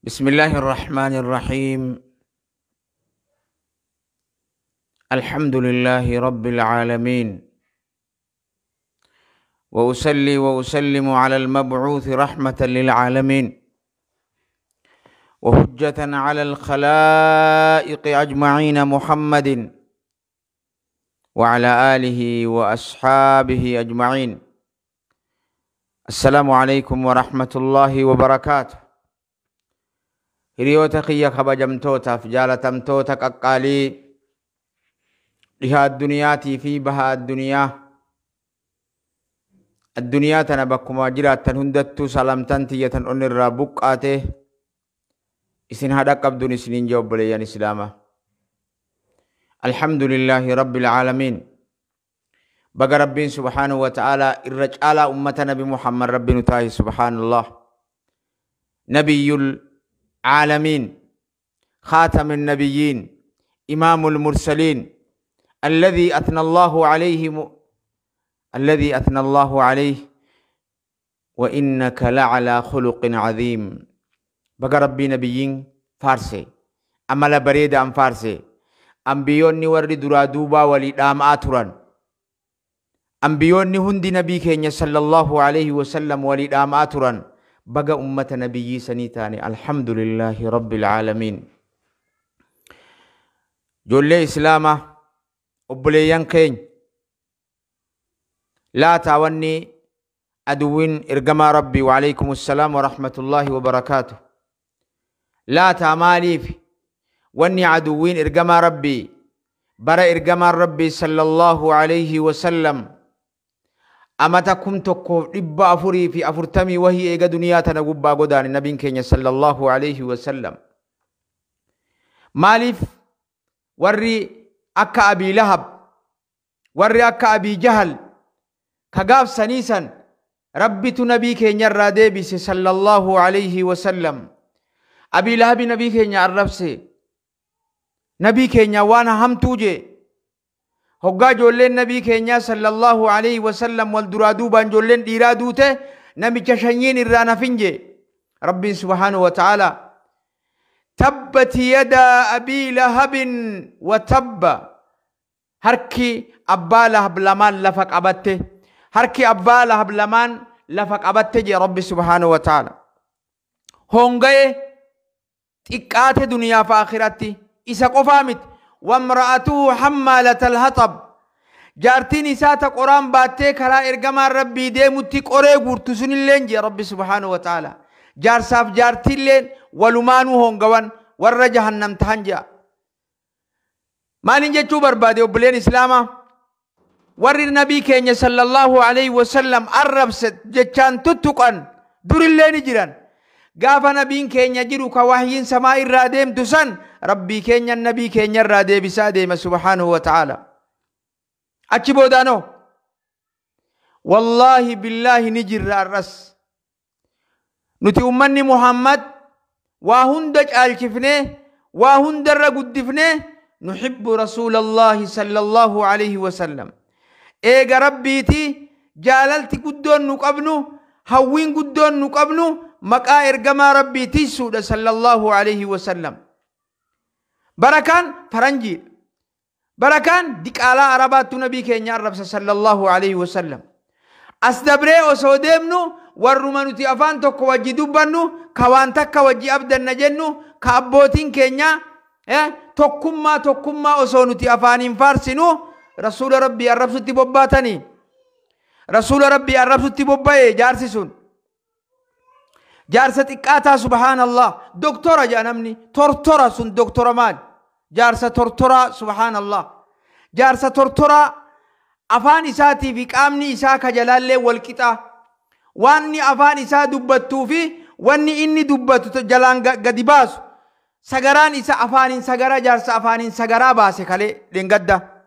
بسم الله الرحمن الرحيم. الحمد لله رب العالمين، وأصلي وأسلم على المبعوث رحمة للعالمين وحجة على الخلائق أجمعين محمد وعلى آله وأصحابه أجمعين. السلام عليكم ورحمة الله وبركاته. hiriyoota kiyya kabajamtootaaf jaalatamtoota qaqqaalii dhihaa adduniyaatii fi bahaa adduniyaa tana bakkuma jiraattan hundattuu salamtan tiyyatan onni irraa buqqaate isin hadha qabduun isiniin jee obboleeyyan islaama. Alhamdulillahi rabbil aalamiin. Baga rabbiin subhaanahu wa ta'aalaa irra caalaa ummata nabi Muhammad rabbinu taahi subhaanallah. Nabiyyul عالمين، خاتم النبيين، إمام المرسلين، الذي أثنى الله عليه وإنك لعلى خلق عظيم. بقى ربي نبيين فارسي أمال بريد أم فارسي أنبيوني ورد درادوبا ولدام آتران أنبيوني هندي نبي كينيا صلى الله عليه وسلم ولدام آتران. بقى أمة نبي سنيتاني الحمد لله رب العالمين. جولي إسلامة أبليان كين لا تاوني أدوين إرقما ربي وعليكم السلام ورحمة الله وبركاته. لا تامالي في واني عدوين إرقما ربي برا إرقما ربي صلى الله عليه وسلم. أما تكون تكو ربا أفري في أفرتمي وهي إيقا دنيا تنقبا قدان النبي كينيا صلى الله عليه وسلم. مالف وري أكا أبي لهب وري أكا أبي جهل كقاف سنيسا ربي نبي كينيا الرادبس صلى الله عليه وسلم. أبي لهب نبي كينيا الرفسي نبي كينيا وانا هم توجي هقا جولين نبي كينيا صلى الله عليه وسلم والدرادو بان جولين إرادوته نبي كشنين الرانا فنجي. ربي سبحانه وتعالى تبت يدا أبي لهب وتب. هركي أبا لهب لمان لفق أبته، هركي أبا لهب لمان لفق أبته جي ربي سبحانه وتعالى. هونغي تقات دنيا فآخرتي إسا قفامت. وامرأته حمالة الحطب. جارتين إساتا قرآن باتي كرا إرقما ربي ديمتك أريق ورتسن اللين جي ربي سبحانه وتعالى. جار صاف جارتين اللين ولمانو هونغوان ور جهنم تهنجا. ما ننجا چوبر بادي وبلين إسلاما ور النبي كينيا صلى الله عليه وسلم عرب ست جچان تتقن دور اللين جيران. قافا نبين كينيا جيرو كواهيين سماء الراديم تسن ربي كينيا النبي كينيا الرادي بساديم سبحانه وتعالى. أجبو دانو والله بالله نجر الرس نتي أمني محمد وهندج الكفنه وهندر قدفنه نحب رسول الله صلى الله عليه وسلم. إيغا ربيتي جاللتي قدون نقبنو هوين قدون نقبنو مقا إرقما ربيتي سودة صلى الله عليه وسلم. بركان فرنجي بركان ديك على عربات نبي كينيا رب صلى الله عليه وسلم. أصدبري وسودمنو ورمانو تي أفان توك وجي دبنو كوان تك وجي أبدا نجنو كأبوتين كينيا توكما وسونو تي أفان فارسنو. رسول ربي الرب ستي بباتني رسول ربي الرب ستي بباي جارسسون جارسة إكاتا سبحان الله. دكتورة جانمني تورتورا سن دكتورة مال جارسة تورتورا سبحان الله. جارسة تورتورا أفان إساتي في قامني إساك جلال والكتا واني أفان إسا دبتو في واني إني دبتو جلان قدباس سغران إسا أفان سغرا جارسة أفان سغرا باسي خلي لنقدة.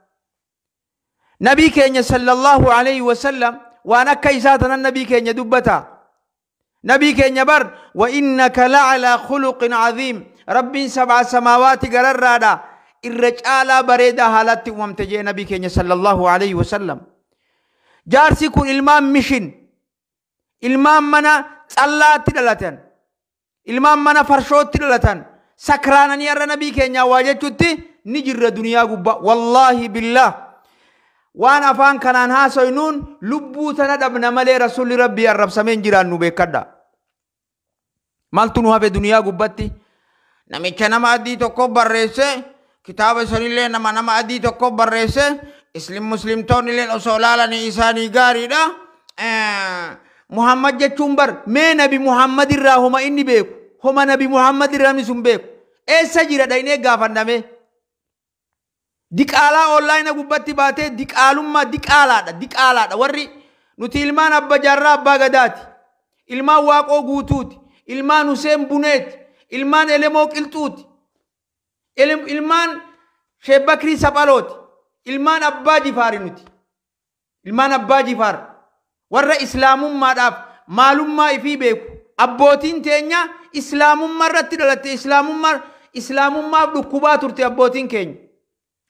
نبي كينيا صلى الله عليه وسلم وانا كيساتنا النبي كينيا دبتا نبي كينيا بر وإنك لعلى خلق عظيم. رب سبع سماوات قررادا الرجال بريدا حالات ومتجي نبي كينيا صلى الله عليه وسلم. جارسي كون إلمام مشين إلمام منا صلات دلتن ilmaan mana farshootti dhalatan sakraananii har'a nabii keenya waa jechuutti ni jirra duniyaa gubbaa. Wallaahi billah waan afaan kanaan haasoynuun lubbuu tana dhabna malee rasuulli rabbii arrabsameen jiraannu beekadha. Maaltu nu hafe duniyaa gubbatti? Namicha nama adii tokko barreesse kitaaba sanillee nama adii tokko barreesse muslimtoonni osoo laalanii isaanii gaariidha. Muhammad jechuun bar mee nabi Muhammad irraa homa inni beeku homa nabi Muhammad irraa inni sun beeku eessa jira dhaynee gaafanname. Diqaalaa online gubbatti baatee diqaalaadha warri nuti ilmaan abba jaarraa abbaa gadaati, ilmaan waaqoo guutuuti, ilmaan Huseen Buneeti, ilmaan Elemoo Qilxuuti, ilmaan Sheebbakrii Saphalooti, ilmaan abbaa Jifaari nuti, ilmaan abbaa Jifaar warra islaamummaadhaaf maalummaa ifii beeku. Abbootiin teenya islaamummaa irratti dhalatte, islaamummaaf dhukkubaa turte abbootiin keenya.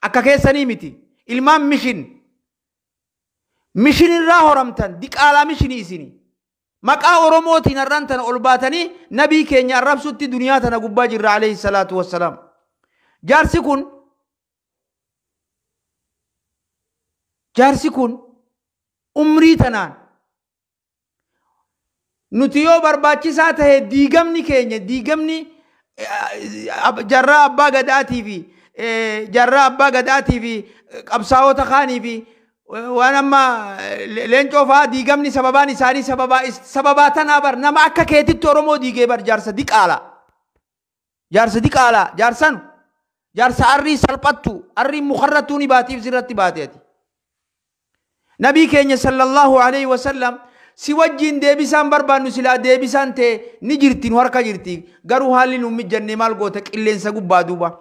Akka keessanii miti. Ilmaan mishin irraa horamtan diqaalaa mishinii isini. Maqaa Oromootiin har'aan tana ol baatanii nabii keenya arrabsutti duniyaa tana gubbaa jirra alayhi salaatu wassalaam. Jaarsi kun umrii tanaan nuti yoo barbaachisaa tahe diigamni keenya jarraa abbaa gadaatii fi qabsaa'ota kaanii fi waan amma leencoo fa'aa diigamni sababaan isaanii sababaa tanaa bar nama akka keetitti Oromoo diigee bar jaarsa diqaalaa jaarsa arrii salphattu arrii mukarrattuu ni baatiif sirratti baateeti. Nabii keenya sallallahu alaihi wasallam si wajjin deebisaan barbaannu silaa deebisaan ta'e ni jirti nu harka jirti garuu haalli nu mijjanne maal goota qilleensa gubbaa duuba.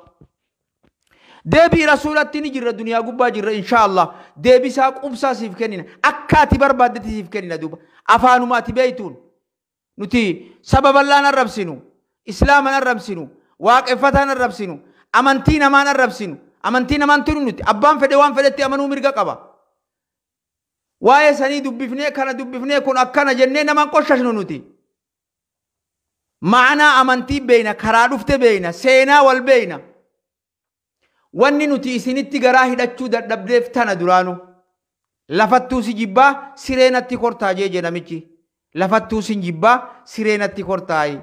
Deebii rasuulatti ni jirra duniyaa gubbaa jirra inshaallah deebisaa qubsaa siif kennina akka ati barbaaddetti siif kennina duuba afaanuma ati beeytuun nuti sababallaan arrabsinu islaaman arrabsinu waaqeffataan arrabsinu amantii namaan arrabsinu amantii namaan tunu nuti abbaan fedhe waan fedhetti amanuu mirga qaba. Waa'ee sanii dubbifnee kun akkana jennee namaan qoshashnu nuti. Ma'anaa amantii beeyna karaa dhufte beeyna seenaa wal beeyna. Wanni nuti isinitti garaa hidhachuu dadhabdeef tana duraanu. Lafattuu si jibbaa sireenatti kortaa jee namichi. Lafattuu si jibbaa sireenatti kortaayi.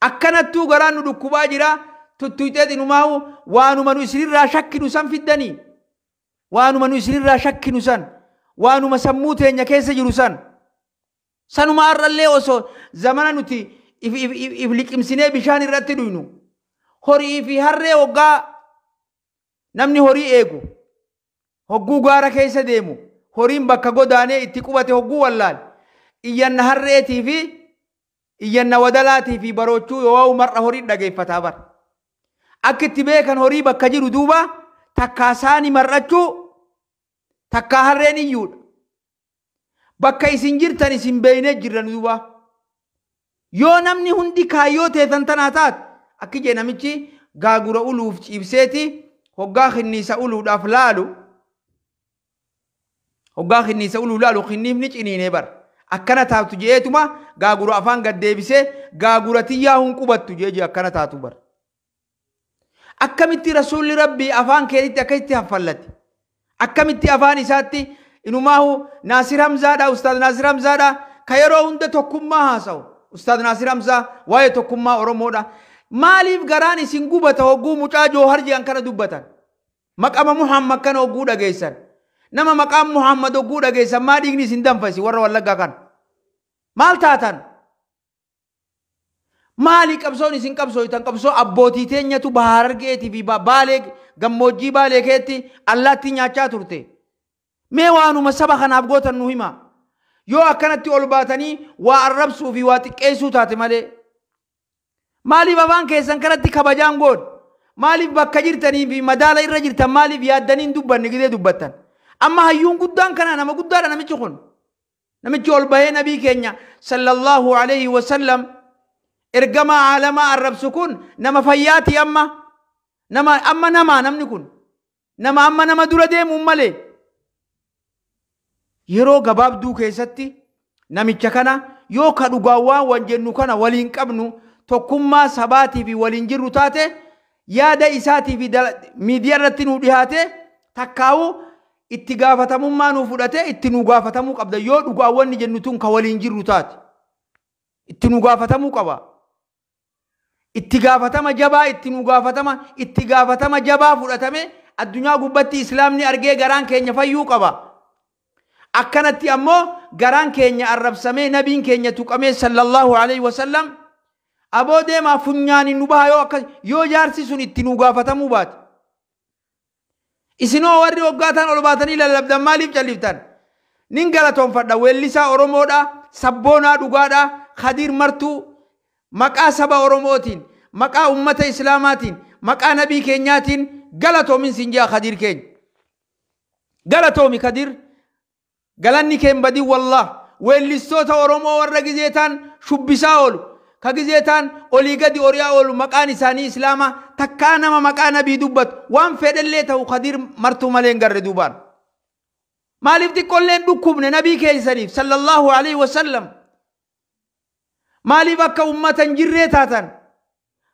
Akkanattuu garaan nu dhukkubaa jira tuttuyxeet inumaahu waanuma nu isinirraa shakkinu san fiddanii. Waanuma nu isinirraa shakkinu san. Waanuma sammuu teenya keessa jiru sanuma har'allee osoo zamana nuti if liqimsinee bishaan irratti dhuynu horii fi harree hoggaa namni horii eegu hogguu gaara keessa deemu horiin bakka godaanee itti qubate hogguu wallaal iyyanna harreetii fi iyyanna wadalaatii fi baroochuu yoo mar'a horii dhageeffataa bar akka itti beekan horii bakka jiru duuba takkaa saani mar'achuu takkaa harreen iyyuudha. Bakka isin jirtan isin beeynee jirran duuba. Yoo namni hundi kaayyoo teetan tanaa taat akki jee namichi gaagura uluuf ciibseeti hoggaa kinniisa uluudhaaf laalu kinniifni ciniinee bar. Akkana taatu jeetuma gaagura afaan gaddeebisee gaagura tiyyaa hun qubattu jee akkana taatu bar. Akkamitti rasuulli rabbii afaan keetitti akkasitti haffallate. Akkamitti afaan isaatti inumaahu Naasir Hamzaadha Ustaad Naasir Hamzaadha ka yeroo hunda tokkummaa haasa'u Ustaad Naasir Hamzaa waa'ee tokkummaa Oromoodha. Maaliif garaan isin gubata hogguu mucaa Joohar ji'an kana dubbatan maqama Muhammad kana hogguu dhageessan nama maqaan Muhammad hogguu dhageessan maa dhiigni isin danfasi warra Wallaggaa kan maal taatan maali qabsoon isin qabsooytan qabsoo abbootii teenyatu Bahaar Argeetii fi Baalee gammoojjii Baalee keetti allaatti nyaachaa turte. Mee waanuma saba kanaaf gootan nu hima. Yoo akkanatti ol baatanii waa arrabsuu fi waa xiqqeessuu taate malee. Maaliif afaan keessan kanatti kabajaan goon? Maaliif bakka jirtanii fi madaala irra jirtan maaliif yaaddaniin dubbanne gidee dubbattan? Amma hayyuun guddaan kana nama guddaadha namichi kun. Namichi ol bahee nabii keenya sallallahu alayhi wa sallam ergamaa aalamaa arrabsu kun nama fayyaati namni kun nama dura deemuun malee. Yeroo gabaabduu keessatti namicha kana yoo ka dhugaawwan wanjennu kana waliin qabnu tokkummaa sabaatii fi waliin jirru taate yaada isaatii fi miidiyaa irratti nu dhihaate takkaawu itti gaafatamummaa nu fudhate itti nu gaafatamuu qabda yoo dhugaawwan jennu tun ka waliin jirru taate itti nu gaafatamuu qaba itti gaafatama jabaa itti gaafatama jabaa fudhatame addunyaa gubbatti islaamni argee garaan keenya fayyuu qaba akkanatti ammoo garaan keenya arrabsamee nabiin keenya tuqamee sallallahu alaihi wasallam aboo deemaa funyaani nu baha yoo jaarsi sun itti nu gaafatamuu baate isinoo warri hoggaatan ol baatanii lallabdan maaliif calliftan nin galatoonfadha weellisaa oromoodha sabboonaa dhugaadha Khadir martuu maqaa saba oromootiin maqaa ummata islaamaatiin maqaa nabii keenyaatiin galatoomin sinjaa Khadir keenya galatoomi Khadir galanni keen badii wallah weellistoota oromoo warra gizeetaan shubbisaa oolu ka gizeetaan olii gadi oriyaa oolu maqaan isaanii islaama takkaa nama maqaa nabii dubbatu waan fedhellee ta'u Khadir martuu malee hin garre duubaan maaliif xiqqolleen dhukkubne nabii keessaniif sallallahu alaihi wasallam maaliif akka ummatan jirree taatan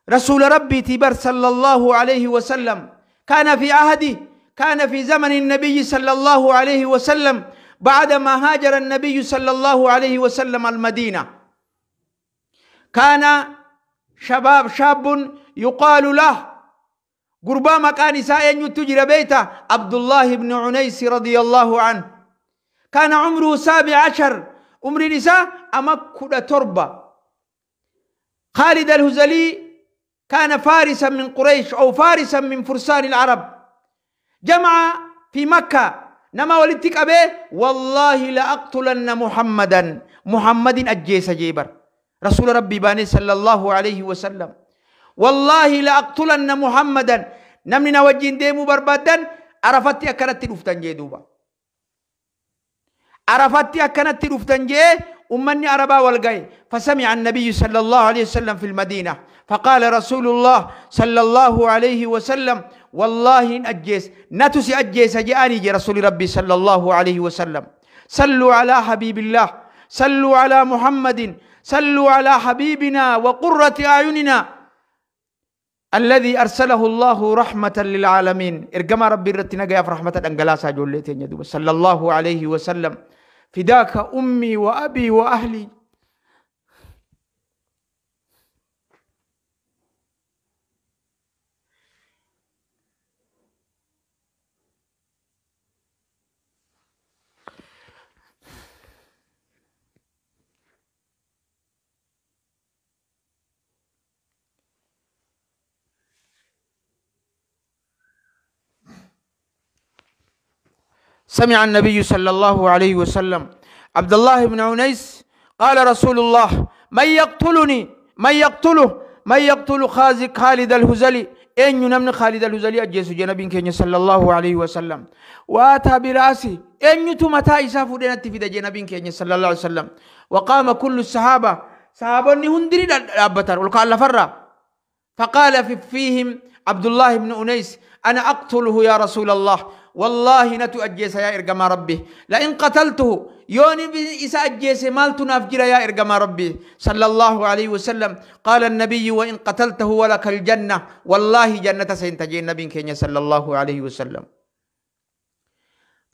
رسول ربي تبر صلى الله عليه وسلم كان في زمن النبي صلى الله عليه وسلم بعدما هاجر النبي صلى الله عليه وسلم المدينة كان شاب يقال له قربا مكان سائن يتجر بيته عبد الله بن عنيس رضي الله عنه كان عمره 17 عمر نساء أمكد تربة خالد.الهجلي كان فارسا من قريش أو فارسا من فرسان العرب جمع في مكة نما ولدتك أبيه والله لأقتلن محمد أجيس جيبر رسول ربي باني صلى الله عليه وسلم والله لأقتلن محمدا نمنا وجين ديمو بربادا عرفت أكنت رفتن جيدوبا عرفت أكنت رفتن جي أمني عربا والقاي فسمع النبي صلى الله عليه وسلم في المدينة فقال رسول الله صلى الله عليه وسلم والله إن أجيس نتسي أجيس جاءني جي رسول ربي صلى الله عليه وسلم صلوا على حبيب الله صلوا على محمد صلوا على حبيبنا وقرة أعيننا الذي أرسله الله رحمة للعالمين إرجم ربي رتنا جاء في رحمة أنجلاسا جولتين يدوب صلى الله عليه وسلم فداك أمي وأبي وأهلي سمع النبي صلى الله عليه وسلم عبد الله بن عنيس قال رسول الله من يقتل خالد.الهجلي أين ينمن خالد.الهجلي أجيس جنبين كين صلى الله عليه وسلم وآتى برأسه أين يتمتى إساف دينت في جنبين كين صلى الله عليه وسلم وقام كل الصحابة هندري أبتر وقال فرّا فقال فيهم عبد الله بن عنيس أنا أقتله يا رسول الله والله نتو أجيس يا إرقم ربي لئن قتلته يوني إسا أجيس مالتو نافجر يا إرقم ربي صلى الله عليه وسلم قال النبي وإن قتلته ولك الجنة والله جنة سينتجي النبي كينيا صلى الله عليه وسلم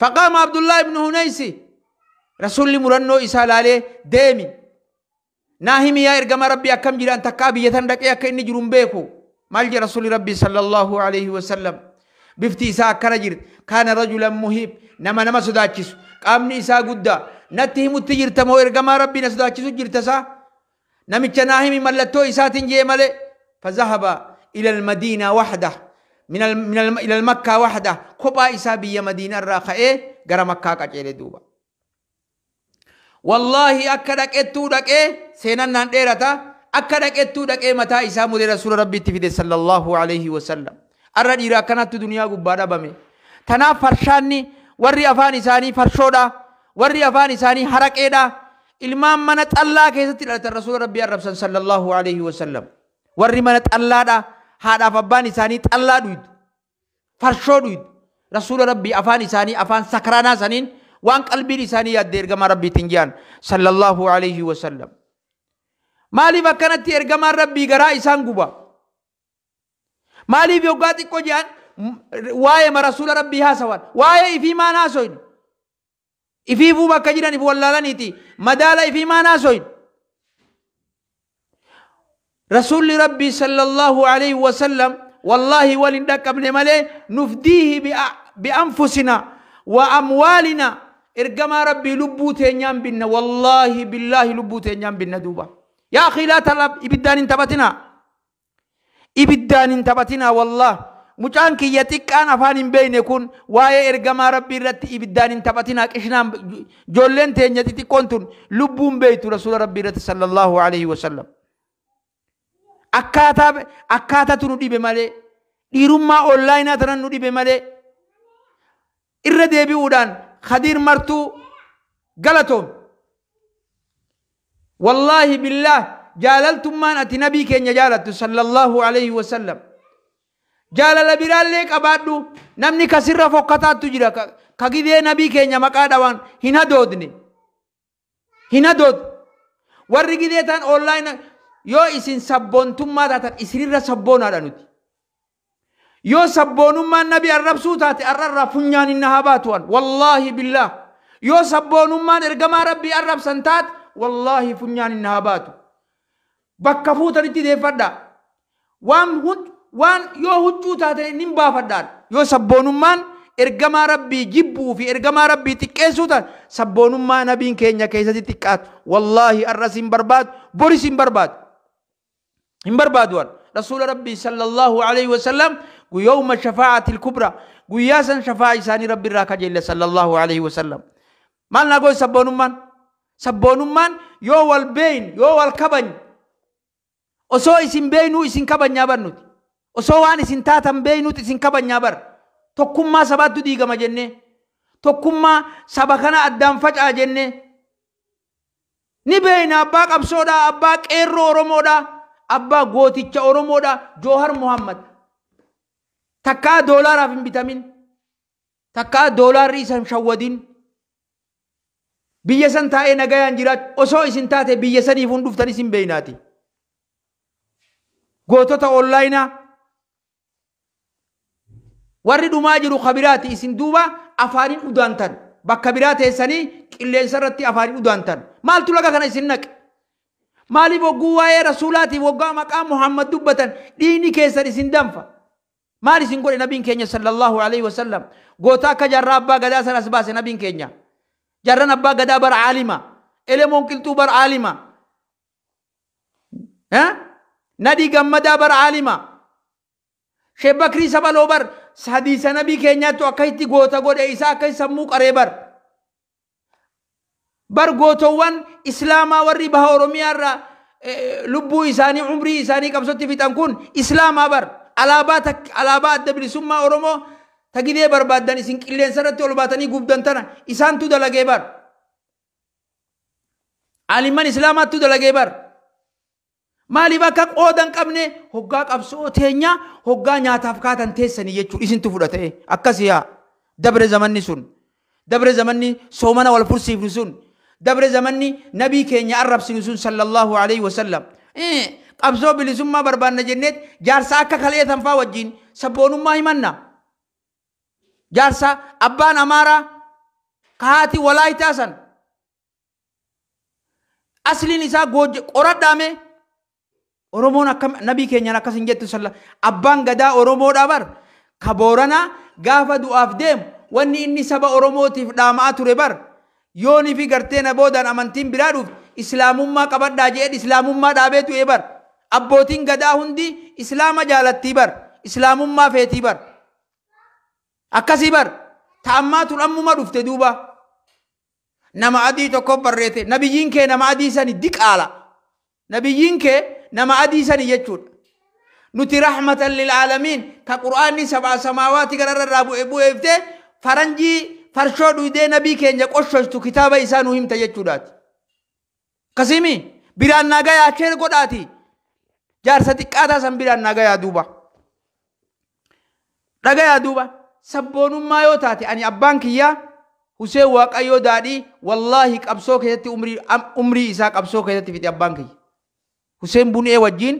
فقام عبد الله بن عنيس رسول مرنو إسا لالي ديمي ناهم يا إرقم ربي أكم جران تكابي يتندك يا كإني جرم بيكو مالجي رسول ربي صلى الله عليه وسلم بفتي إساء كان كان رجلا مهيب نما سداتشس قامني إساء قد نتهم التجرت مو إرقم ربي نسداتشس جرتسا نمتش ناهم ملتو إساء تنجي ملي فذهب إلى المدينة وحده إلى المكة وحده كوبا إساء بي مدينة الراخة غير مكة كجيل دوبا والله أكدك إتودك سينان نانديرتا أكدك إتودك متى إساء مدير رسول ربي تفيد صلى الله عليه وسلم أرد إيرا كانت الدنيا قبادة بمي تنا فرشاني ورّي أفاني ساني فرشودا ورّي أفاني ساني حرق إيدا إلمان منت الله كيست الرسول ربي الرب صلى الله عليه وسلم ورّي منت الله دا هذا فباني ساني الله دويد فرشو دويد رسول ربي أفاني ساني أفان سكرانا سانين وان قلبي لساني يد إرجما ربي تنجان صلى الله عليه وسلم مالي بكنت إرجما ربي جرا إسان جبا مالي بيوقاتي كوجان واي ما رسول ربي هاسوان واي في ما ناسوين إفي فوبا كجيران إفو والله لنيتي مدالا إفي ما ناسوين رسول ربي صلى الله عليه وسلم والله ولندك ابن ملي نفديه بأنفسنا وأموالنا إرجما ربي لبوتين يام بنا والله بالله لبوتين يام بنا دوبا يا أخي لا تلب إبدان انتبتنا إبدان انتبتنا والله مجان كي يتكان أفان بين يكون واي إرجما ربي رت إبدان انتبتنا كشنا جولين تين يتي كونتون لبون بيت رسول ربي رت صلى الله عليه وسلم akkaataa tu nu dhibe malee dhiirummaa onlaayinaa tanan nu dhibe malee irra deebi'uudhaan khadiir martuu galatoom wallaahi billaah jaalaltummaan ati nabii keenya jaalattu sallallahu alayhi wasallam jaalala biraallee qabaadhu namni kasirra fokkataattu jira ka gidee nabii keenya maqaa dhawaan hin hadood warri gidee tan onlaayinaa yoo isin sabboontummaa taatan isinirra sabboonaadha nuti yoo sabboonummaan nabi arrabsuu taate arrarraa funyaan inna haa baatuwan wallaahi billaah yoo sabboonummaan ergamaa rabbii arrabsan taate wallaahi funyaan inna haa baatu bakka fuutanitti deeffadha waan yoo huccuu taate nin baafadhaan yoo sabboonummaan ergamaa rabbii jibbuu fi ergamaa rabbii xiqqeessuu taate sabboonummaa nabiin keenya keessatti xiqqaatu wallaahi arras hin barbaadu boris hin barbaadu هم بربادوان رسول ربي صلى الله عليه وسلم ويوم الشفاعة الكبرى وياسا شفاعة إساني ربي راكا جيل صلى الله عليه وسلم ما نقول سبونمان يو والبين يو والكبن osoo isin beeynu isin kabanya barnuti osoo waan isin taatan beeynuti isin kabanya bar tokkummaa sabaatu diigama jenne tokkummaa saba kana addaan facaa jenne ni beeyna abbaa qabsoodha abbaa qeerroo oromoodha abbaa gooticha oromoodha Joohar Muhammad takkaa doolaaraaf hin bitamin takkaa doolaarri isan shawwadin biyya san taa'ee nagayaan jiraatu osoo isin taate biyya saniif hunduftan isin beeynaati gootota onlaayinaa warri dhumaa jiru khabiraati isin duuba afaanin udaantan bakka biraa teessanii qilleensa irratti afaanin udaantan maaltu laga kana isin naqe maaliif hogguu waa'ee rasuulaatiif waggaa maqaa Muhammad dubbatan dhiini keessan isin danfa maal isin godhe nabiin keenya sallallahu alaihi wasallam goota akka jarraa abbaa gadaa sanas baase nabiin keenya jarran abbaa gadaa bar aalima elemoon qilxuu bar aalima nadi gammadaa bar aalima Sheekh Bakrii Sabaloo bar hadiisa nabii keenyaattu akka itti goota godhe isaa akka sammuu qaree bar gootowwan islaamaa warri baha oromiyaa irraa lubbuu isaanii umrii isaanii qabsotti fixan kun islaamaa bar alaabaa adda bilisummaa oromoo tagidee barbaadan isin qilleensa irratti ol baatanii gubdan tana isaantu dalagee bar alimman islaamaattu dalagee bar maaliif akka qoodan qabne hoggaa qabsoo teenya hoggaa nyaataaf kaatan teessanii jechuudha isintu fudhate akkasii yaa dabre zamanni soomana wal fursiifnu sun dabre zamanni nabii keenya arrabsinu sun sallallahu alaihi wasallam qabsoo bilisummaa barbaanna jenneet jaarsa akka kaleetan faa wajjin sabboonummaa himanna jaarsa abbaan amaaraa kahaati walaayitaa san asliin isaa qoradhaame oromoon akka nabii keenyaan akkasin jettu abbaan gadaa oromoodha bar ka Booranaa gaafa du'aaf deemu wanni inni saba oromootiif dhaama'aa ture bar yooni fi garteena boodaan amantiin biraa dhuuf islaamummaa qabadhaa jedhe islaamummaa dhaabee tu'ee bar abbootiin gadaa hundi islaama jaalattii bar islaamummaa feetii bar akkasii bar ta'ammaa tunammuma dhufte duuba nama adii tokko barreete nabiyyiin kee nama adii sani diqaala nabiyyiin kee nama adii sani jechuudha nuti rahmatan lil aalamiin ka qur'aanni sab'a samaawaati gararraa bu'eeftee faranjii farshoo dhuydee nabii keenya qoshoshtu kitaaba isaa nu himta jechuudhaati kasimi biraan nagayaa achee godhaati jaarsa xiqqaataa san biraan nagayaa duuba dhagayaa duuba sabboonummaa yoo taate ani abbaan kiyyaa Hussein Waaqayyo daadhii wallahi qabsoo keessatti umrii isaa qabsoo keessatti fite abbaan kiyya. Hussein Bunee wajjin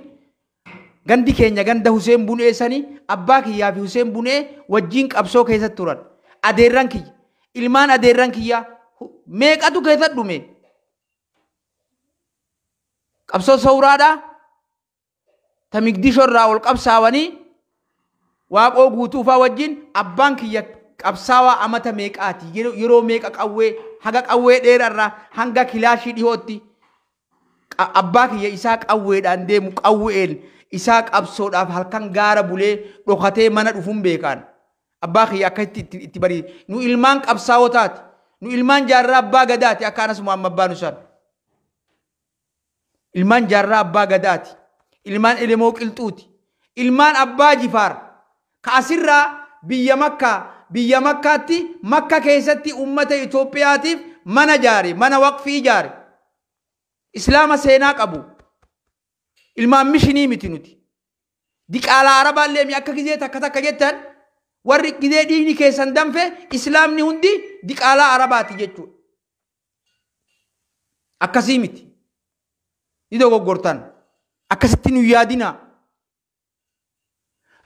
gandi keenya ganda Hussein Bunee sani abbaa kiyyaa fi Hussein Bunee wajjin qabsoo keessatti turan. Adeerran kiyya ilmaan adeerran kiyya meeqatu keessatti dhume. Qabsoo Sawraadhaa ta Migdishoo irraa ol qabsaawanii Waaqoo guutuufaa wajjin abbaan kiyya qabsaawaa amata meeqaati yeroo meeqa qawwee haga qawwee dheerarraa hanga kilaashii dhihootti abbaa kiyya isaa qawweedhaan deemu qawween isaa qabsoodhaaf halkan gaara bulee dhokatee mana dhufuun beekaan abbaa kiyya akkasitti itti bari nu ilmaan qabsaawotaati nu ilmaan jaarraa abbaa gadaati akka Anas Muhammad Baanu san ilmaan jaarraa abbaa gadaati ilmaan Elemoo Qilxuuti ilmaan abbaa Jifaar ka asirraa biyya Makkaatti Makka keessatti ummata Itoophiyaatiif mana jaare mana waqfii jaare islaama seenaa qabu ilmaan mishinii miti nuti diqaalaa arabaallee mi akka gizee takka jettan warri gizee dhiigni keessan danfe islaamni hundi diqaalaa arabaati jechuudha akkasii miti ni dogoggortan akkasitti nu yaadina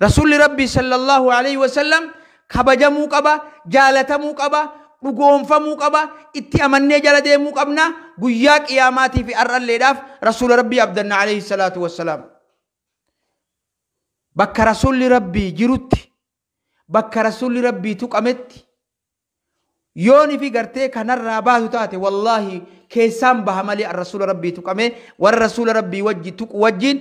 Rasuulli Rabbii sallallahu alaihi wasallam kabajamuu qaba jaalatamuu qaba dhugoonfamuu qaba itti amannee jala deemuu qabna guyyaa qiyaamaatii fi arralleedhaaf Rasuula Rabbii abdanna alaihi salaatu wassalaam bakka Rasuulli Rabbii jirutti bakka Rasuulli Rabbii tuqametti yooni fi gartee kanarraa baatu taate wallahi keessaan baha malee Rasuula Rabbii tuqame warra Rasuula Rabbii wajji tuqu wajjin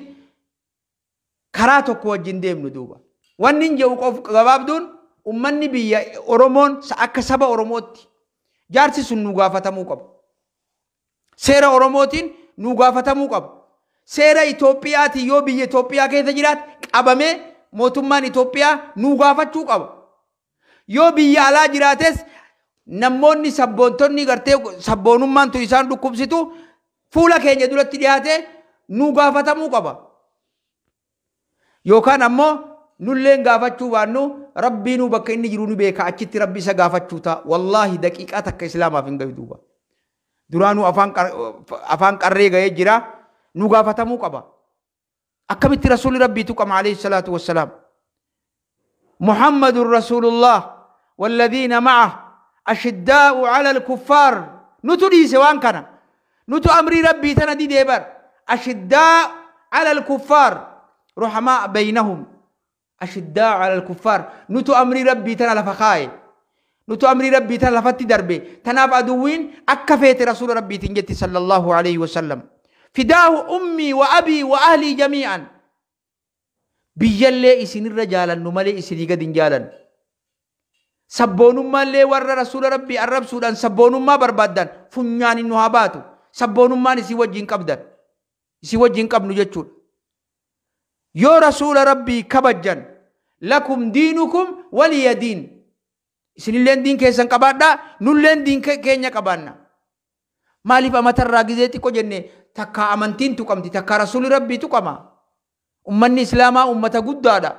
karaa tokko wajjin deemnu duuba wanni hin jedhu qof gabaabduun ummanni biyya Oromoon akka saba Oromootti jaarsi sun nu gaafatamuu qabu seera Oromootiin nu gaafatamuu qabu seera Itoophiyaati yoo biyya Itoophiyaa keessa jiraat qabamee mootummaan Itoophiyaa nu gaafachuu qaba yoo biyya alaa jiraates namoonni sabboontonni gartee sabboonummaan tu isaan dhukkubsitu fuula keenya duratti dhiyaate nu gaafatamuu qaba yookaan ammoo nulleen gaafachuu baannu rabbiinu bakka inni jiru nu beeka achitti rabbi isa gaafachuu ta'a wallahi daqiiqaa takka islaamaaf hin gahu duuba duraanuu afaan qarree ga'ee jira nu gaafatamuu qaba akkamitti Rasuulli Rabbii tuqama alayhi salaatu wassalaam Muhammadun Rasuulullah والذين معه أشداء على الكفار نتودي سوان كنا نتو أمري ربي تندي ديبر أشداء على الكفار رحماء بينهم أشداء على الكفار نتو أمري ربي تنا لفخاي نتو أمري ربي تنا لفتي دربي تناف أدوين أكفيت رسول ربي تنجتي صلى الله عليه وسلم فداه أمي وأبي وأهلي جميعا بيجلي إسن الرجال نمالي إسن قد انجالا سبون ما لي ور رسول ربي الرب سودان سبون ما بربادان فنيان النهاباتو سبون ما نسي وجين قبدان نسي وجين قبن جتشون يو رسول ربي كبجن لكم دينكم ولي دين إسن اللين دين كيسان قبادا نلين دين كينيا قبانا مالي فمتر راقزيتي كو جنة تكا أمانتين تقمتي تكا رسول ربي تقما أمني إسلاما أمتا قدادا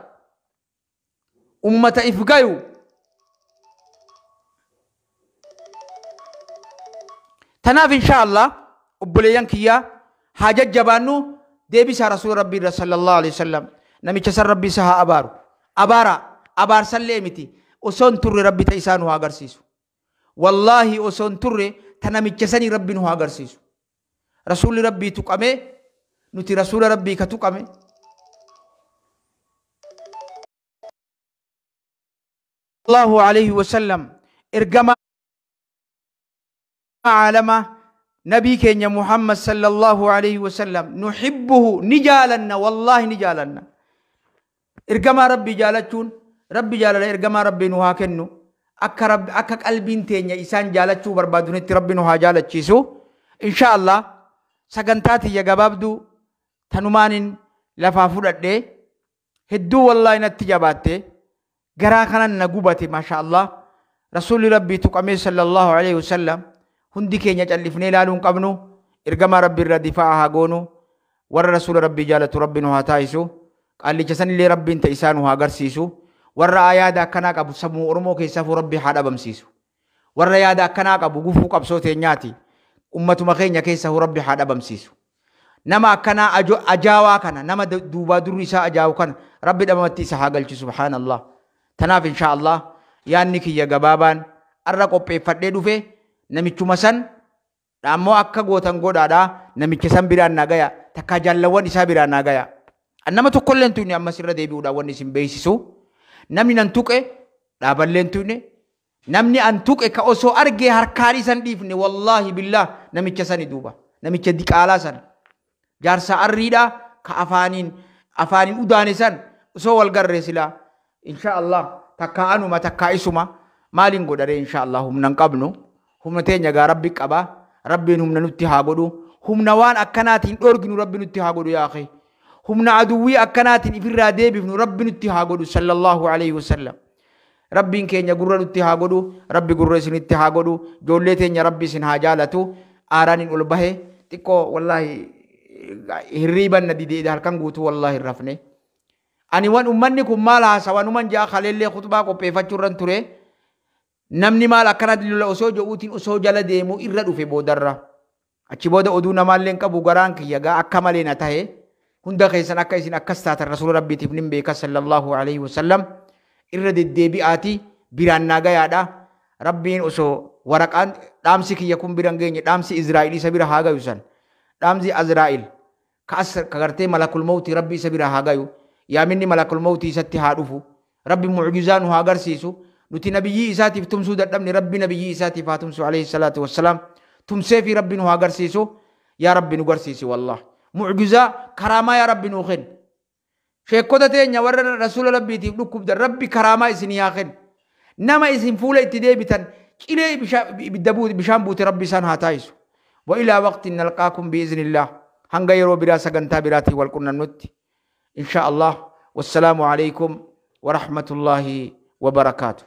أمتا إفقايو تناف إن شاء الله أبوليان كيا حاجة جبانو ديبس رسول ربي صلى الله عليه وسلم نمي تسر ربي سها أبار سلمتي أصون تر ربي تيسانو هاجر سيسو والله أصون تر تنمي تسني ربي نو هاجر سيسو رسول ربي تقامه نتي رسول ربي كتقامه الله عليه وسلم إرجما عالمه نبي كينيا محمد صلى الله عليه وسلم نحبه نجالنا والله نجالنا إرجما ربي جالتون ربي جالنا إرجما ربي نهاكنو أك قلبين تينيا إنسان جالتشو بربادون ربي نها جالتشيسو إن شاء الله سجنتاتي يا جبابدو تنومانين لفافورة ده هدو والله نتجاباته جراخنا نجوبته ما شاء الله رسول ربي تقامي صلى الله عليه وسلم hundi keenya callifnee ilaaluun qabnu ergama rabbi irra difaa'a haa goonu warra rasuula rabbii jaalatu rabbi nu haa taa'isu qaallicha sanillee rabbiin ta'isaan haa agarsiisu warra ayaada akkanaa qabu sammuu Oromoo keessaafuu rabbi haa dhabamsiisu warra yaada akkanaa qabu gufuu qabsoo teenyaati ummatuma keenya keessa rabbi haa dhabamsiisu nama akkanaa ajaawaa kana nama duubaa durri isaa ajaawu kana rabbi dhabamatti isa haa galchu subhaanallah tanaaf insha Allah yaanni kiyya gabaabaan arra qopheeffadhee dhufe namichuma san ammoo akka gootan godhaadhaa namicha san biraan nagaya takka jallawwan isaa biraan nagaya annama tokkolleen tuyne amma sirra deebi'uudhaan wanni isin beeksisu namni nan tuqe dhaaballeen tuyne namni an tuqe ka osoo argee harkaan isan dhiifne wallahi billah namicha sani duuba namicha diqaalaa san jaarsa arriidha ka afaaniin udaane san osoo wal garree silaa insha Allah takka anuma takka isuma maaliin godhare insha Allah humnan qabnu humna teenya gaa rabbi qaba rabbiin humna nutti haa godhu humna waan akkanaatiin dhorginu rabbi nutti haa godhu yaa akhi humna aduwwii akkanaatiin ifirraa deebifnu rabbi nutti haa godhu sallallahu alaihi wasallam rabbiin keenya gurra nutti haa godhu rabbi gurra isinitti haa godhu ijoollee teenya rabbi isin haa jaalatu aaraaniin ol bahe xiqqoo wallahi hirriiban na dideede halkan guutuu wallahi hin rafne ani wan ummanni kun maal haasawanuman jaa kaleellee khutbaa qopheeffachuurran ture namni maal akkanatti lola osoo jo'uutiin osoo jala deemu irra dhufe boodarra achi booda oduu namaalleen qabu garaan kiyya gaa akka malee na tahe hunda keessan akka isin akkas taatan rasuula rabbiitiif nin beeka sallallahu alaihi wasallam irra deddeebi'aati biraan naagayaadha rabbiin osoo waraqaan dhaamsi kiyya kun biran geenye dhaamsi Izraa'il isa bira haa gayu san dhaamsi Azraa'il ka gartee malakul mawtii rabbi isa bira haa gayu yaaminni malakul mawtii isatti haa dhufu rabbi mucjizaa nu haa agarsiisu nuti nabiyyi isaatiif tumsuu dadhabne rabbi nabiyyi isaatiif haa tumsu alayhi salaatu wassalaam tumsee fi rabbi nu haa agarsiisu yaa rabbi nu garsiisi wallah mucjizaa karaamaa yaa rabbi nu kenn sheekota teenya warra rasuula rabbiitiif dhukkubdan rabbi karaamaa isinii haa kenn nama isin fuula itti deebitan qilee bishaan buute rabbi isaan haa taayisu wa ilaa waqtin nalqaakum biiznillah hanga yeroo biraa sagantaa biraatii wal qunnamnutti insha Allah wassalaamu alaykum wa rahmatullahi wa barakaatuh